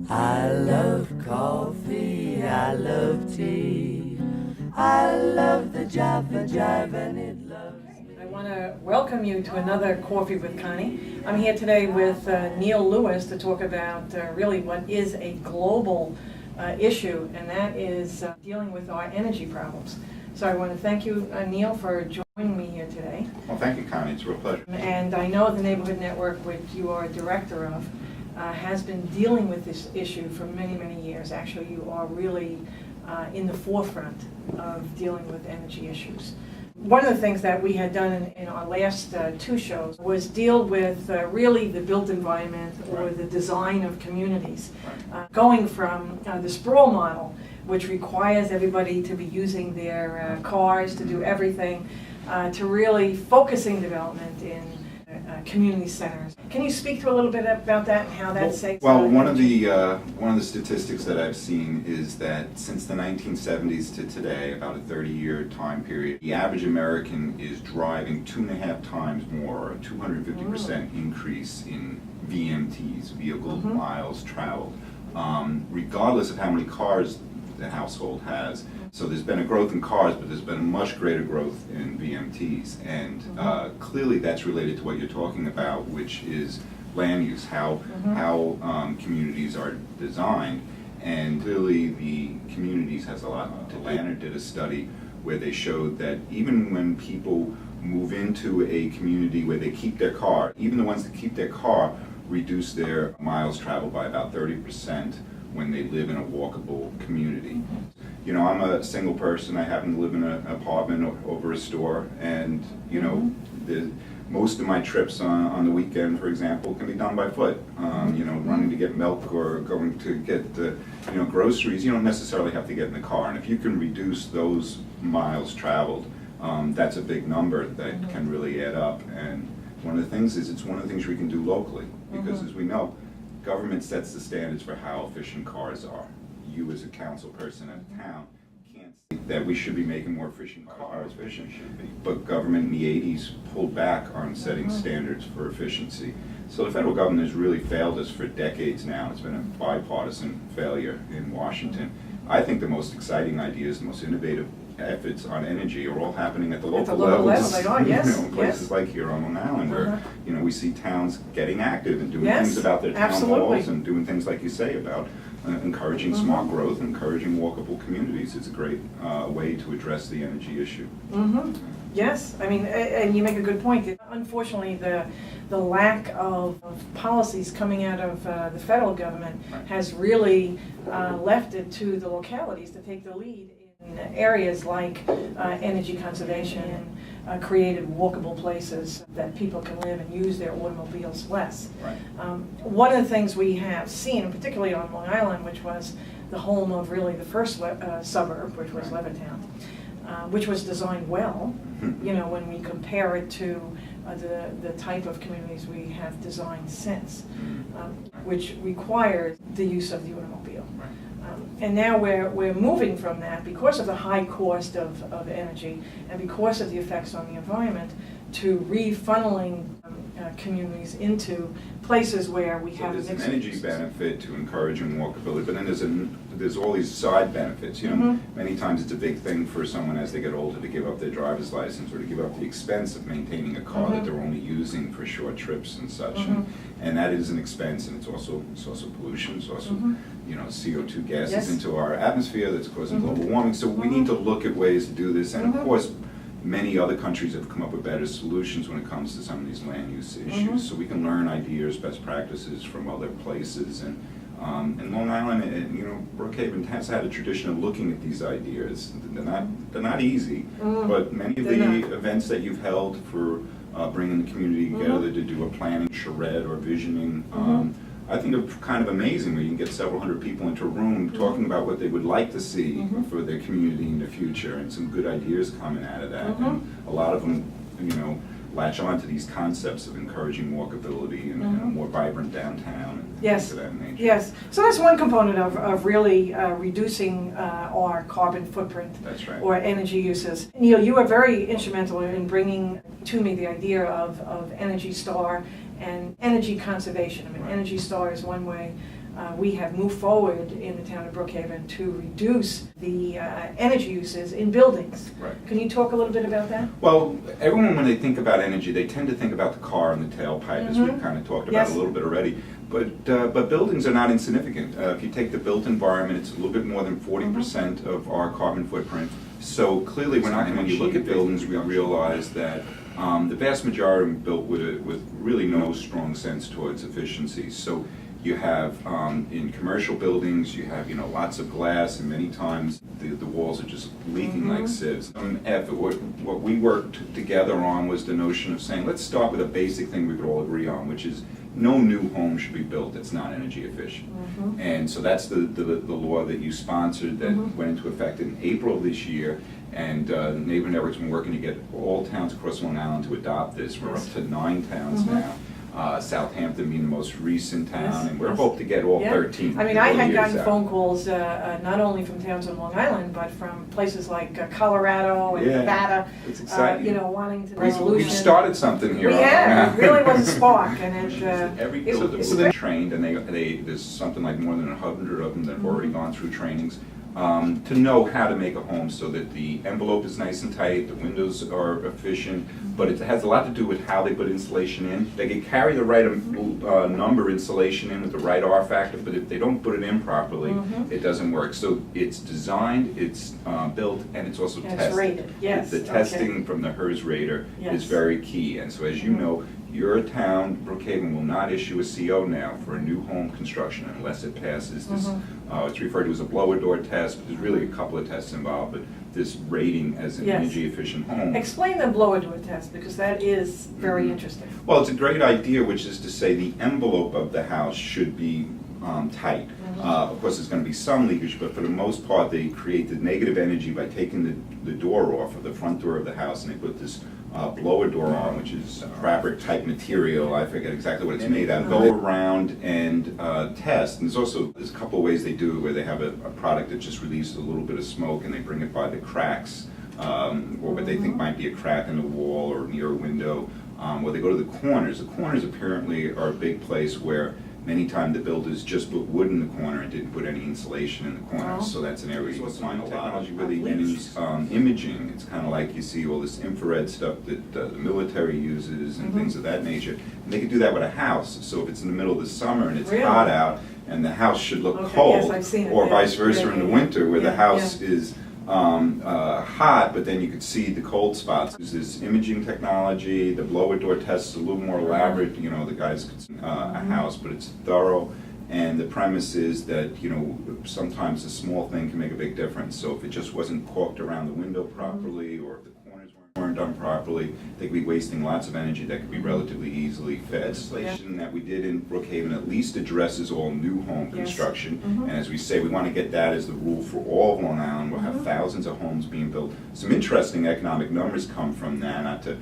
I love coffee, I love tea, I love the Java Jive and it loves me. I want to welcome you to another Coffee with Connie. I'm here today with Neil Lewis to talk about really what is a global issue, and that is dealing with our energy problems. So I want to thank you, Neil, for joining me here today. Well, thank you, Connie. It's a real pleasure. And I know the Neighborhood Network, which you are a director of, has been dealing with this issue for many, many years. Actually, you are really in the forefront of dealing with energy issues. One of the things that we had done in our last two shows was deal with really the built environment or the design of communities. Going from the sprawl model, which requires everybody to be using their cars to do everything, to really focusing development in community centers. Can you speak to a little bit about that and how that saves? Well, one of the statistics that I've seen is that since the 1970s to today, about a 30-year time period, the average American is driving 2.5 times more, a 250% increase in VMTs, vehicle miles traveled, regardless of how many cars the household has. So there's been a growth in cars, but there's been a much greater growth in VMTs. And clearly that's related to what you're talking about, which is land use, how communities are designed. And clearly the communities has a lot to Leonard did a study where they showed that even when people move into a community where they keep their car, even the ones that keep their car reduce their miles traveled by about 30% when they live in a walkable community. You know, I'm a single person. I happen to live in an apartment over a store, and you know, most of my trips on the weekend, for example, can be done by foot. You know, running to get milk or going to get groceries. You don't necessarily have to get in the car, and if you can reduce those miles traveled, that's a big number that can really add up. And one of the things is, it's one of the things we can do locally, because as we know, government sets the standards for how efficient cars are. You as a council person in a town can't say that we should be making more efficient cars, but government in the 80s pulled back on setting standards for efficiency. So the federal government has really failed us for decades now. It's been a bipartisan failure in Washington. I think the most exciting ideas, the most innovative efforts on energy are all happening at the local level. They are, yes. You know, in places like here on Long Island, where you know, we see towns getting active and doing things about their town halls and doing things like you say about encouraging smart growth, encouraging walkable communities. It's a great way to address the energy issue. Yes, I mean, and you make a good point. Unfortunately, the lack of policies coming out of the federal government has really left it to the localities to take the lead in areas like energy conservation, created walkable places that people can live and use their automobiles less. One of the things we have seen, particularly on Long Island, which was the home of really the first suburb, which was Levittown, which was designed well, you know, when we compare it to the type of communities we have designed since, which required the use of the automobile. And now we're moving from that, because of the high cost of energy and because of the effects on the environment, to refunneling communities into places where we have there's an energy benefit to encouraging walkability, but then there's all these side benefits. You know, many times it's a big thing for someone as they get older to give up their driver's license or to give up the expense of maintaining a car that they're only using for short trips and such. And that is an expense, and it's also pollution. It's also you know, CO2 gases into our atmosphere that's causing global warming. So we need to look at ways to do this, and of course, many other countries have come up with better solutions when it comes to some of these land use issues. So we can learn ideas, best practices from other places. And Long Island, you know, Brookhaven has had a tradition of looking at these ideas. They're not easy, but many of the events that you've held for bringing the community together to do a planning charrette or visioning, I think are kind of amazing, where you can get several hundred people into a room talking about what they would like to see for their community in the future, and some good ideas coming out of that. And a lot of them, you know, latch on to these concepts of encouraging walkability and a more vibrant downtown and things of that nature. Yes, so that's one component of really reducing our carbon footprint or energy uses. Neil, you were very instrumental in bringing to me the idea of Energy Star and energy conservation. I mean, Energy Star is one way we have moved forward in the town of Brookhaven to reduce the energy uses in buildings. Right. Can you talk a little bit about that? Well, everyone, when they think about energy, they tend to think about the car and the tailpipe, as we've kind of talked about a little bit already. But buildings are not insignificant. If you take the built environment, it's a little bit more than 40% of our carbon footprint. So clearly, when you look at buildings, we realize that the vast majority are built with really no strong sense towards efficiency. So you have in commercial buildings, you have lots of glass, and many times the walls are just leaking like sieves. What we worked together on was the notion of saying, let's start with a basic thing we could all agree on, which is no new home should be built that's not energy efficient. And so that's the law that you sponsored that went into effect in April of this year. And Neighbor Network's been working to get all towns across Long Island to adopt this. We're up to 9 towns now. Southampton being the most recent town, and we're hoping to get all 13. I mean, I had gotten phone calls not only from towns on Long Island, but from places like Colorado and Nevada. It's exciting. Wanting to resolution. We started something here. We have. It really was a spark, and so they're trained, and there's something like more than 100 of them that have already gone through trainings. To know how to make a home so that the envelope is nice and tight, the windows are efficient, but it has a lot to do with how they put insulation in. They can carry the right number insulation in with the right R factor, but if they don't put it in properly, it doesn't work. So it's designed, it's built, and it's also tested. It's rated, yes. The testing from the HERS rater is very key, and so as you know, your town, Brookhaven, will not issue a CO now for a new home construction unless it passes this, it's referred to as a blower door test, but there's really a couple of tests involved, but this rating as an energy efficient home. Explain the blower door test, because that is very interesting. Well, it's a great idea, which is to say the envelope of the house should be tight. Of course, there's going to be some leakage, but for the most part, they create the negative energy by taking the door off of the front door of the house, and they put this blower door on, which is fabric type material. I forget exactly what it's made out of. Go around and test. And there's a couple of ways they do it, where they have a product that just releases a little bit of smoke, and they bring it by the cracks, or what they think might be a crack in the wall or near a window. Or they go to the corners. The corners apparently are a big place where many times the builders just put wood in the corner and didn't put any insulation in the corners, so that's an area you will find a lot of. Really means imaging. It's kind of like you see all this infrared stuff that the military uses and things of that nature. And they can do that with a house. So if it's in the middle of the summer and it's hot out, and the house should look cold, or vice versa in the winter, where the house is hot, but then you could see the cold spots. There's this imaging technology. The blower door test is a little more elaborate. The guys could see a house, but it's thorough. And the premise is that sometimes a small thing can make a big difference. So if it just wasn't caulked around the window properly, or if the corners weren't done properly, they could be wasting lots of energy that could be relatively easily fed. Legislation that we did in Brookhaven at least addresses all new home construction, and as we say, we want to get that as the rule for all of Long Island. We'll have thousands of homes being built. Some interesting economic numbers come from that, not to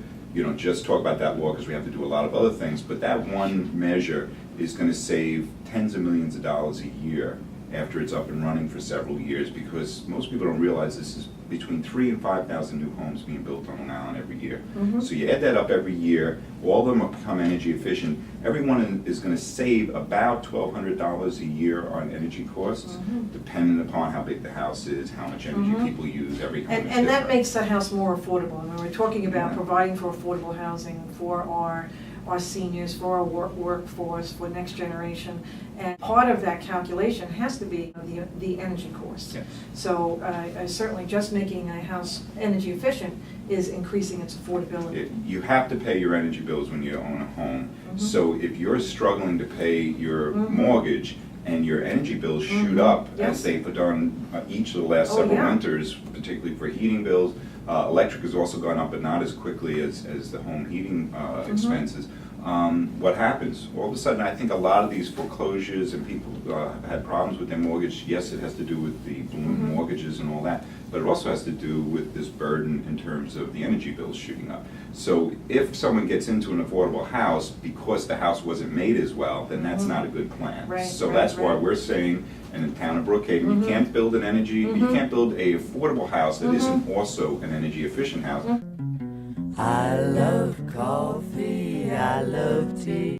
just talk about that law because we have to do a lot of other things, but that one measure is going to save tens of millions of dollars a year after it's up and running for several years, because most people don't realize this is between 3,000 and 5,000 new homes being built on Long Island every year. So you add that up every year, all of them will become energy efficient. Everyone is going to save about $1,200 a year on energy costs, depending upon how big the house is, how much energy people use. Every home and that makes the house more affordable. And we're talking about providing for affordable housing for our seniors, for our workforce, for next generation. And part of that calculation has to be the energy cost. So certainly just making a house energy efficient is increasing its affordability. You have to pay your energy bills when you own a home. So if you're struggling to pay your mortgage and your energy bills shoot up, as they've done each of the last several winters, particularly for heating bills, electric has also gone up, but not as quickly as the home heating expenses. What happens? All of a sudden, I think a lot of these foreclosures and people had problems with their mortgage. Yes, it has to do with the balloon mortgages and all that, but it also has to do with this burden in terms of the energy bills shooting up. So if someone gets into an affordable house because the house wasn't made as well, then that's not a good plan. That's why we're saying, in the town of Brookhaven, you can't build an energy, you can't build a affordable house that isn't also an energy efficient house. I love coffee, I love tea.